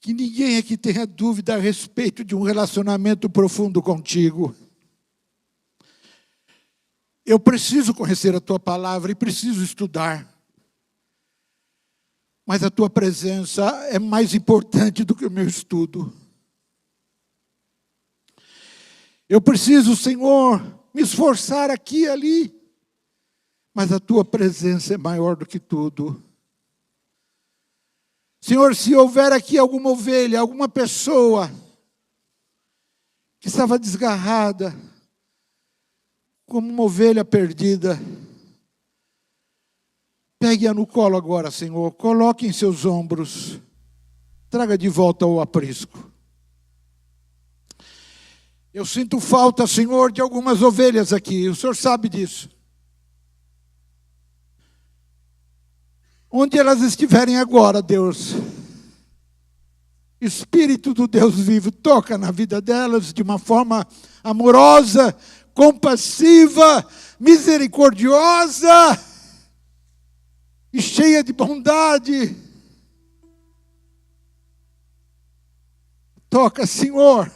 Que ninguém aqui tenha dúvida a respeito de um relacionamento profundo contigo. Eu preciso conhecer a Tua palavra e preciso estudar. Mas a Tua presença é mais importante do que o meu estudo. Eu preciso, Senhor, me esforçar aqui e ali. Mas a Tua presença é maior do que tudo. Senhor, se houver aqui alguma ovelha, alguma pessoa que estava desgarrada, como uma ovelha perdida, pegue-a no colo agora, Senhor, coloque em seus ombros, traga de volta ao aprisco. Eu sinto falta, Senhor, de algumas ovelhas aqui, o Senhor sabe disso. Onde elas estiverem agora, Deus, Espírito do Deus vivo, toca na vida delas de uma forma amorosa, compassiva, misericordiosa e cheia de bondade. Toca, Senhor,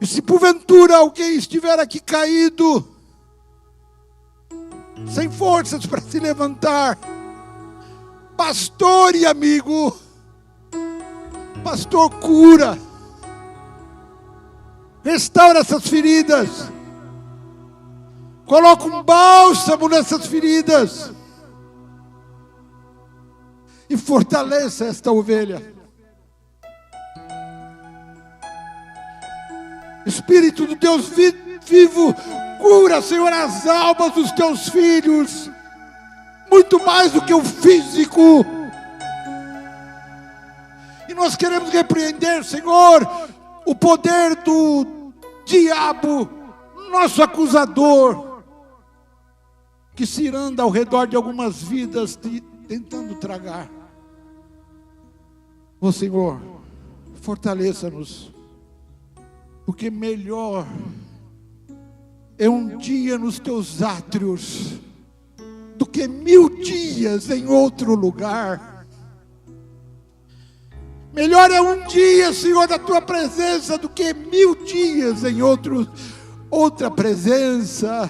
E se porventura alguém estiver aqui caído, sem forças para se levantar, pastor e amigo, pastor, cura, restaura essas feridas, coloca um bálsamo nessas feridas e fortaleça esta ovelha. Espírito do Deus vivo, cura, Senhor, as almas dos teus filhos, muito mais do que o físico. E nós queremos repreender, Senhor, o poder do diabo, nosso acusador, que se anda ao redor de algumas vidas tentando tragar. Ó Senhor, fortaleça-nos, porque melhor é um dia nos teus átrios do que 1000 dias em outro lugar. Melhor é um dia, Senhor, da tua presença do que 1000 dias em outra presença.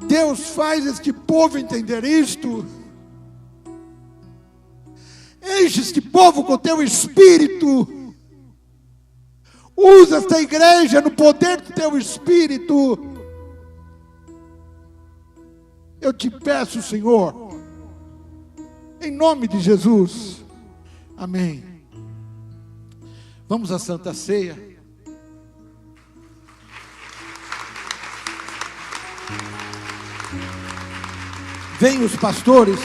Deus, faz este povo entender isto. Enche este povo com teu Espírito. Usa esta igreja no poder do teu Espírito. Eu te peço, Senhor, em nome de Jesus. Amém. Vamos à Santa Ceia. Vêm os pastores.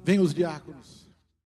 Vêm os diáconos.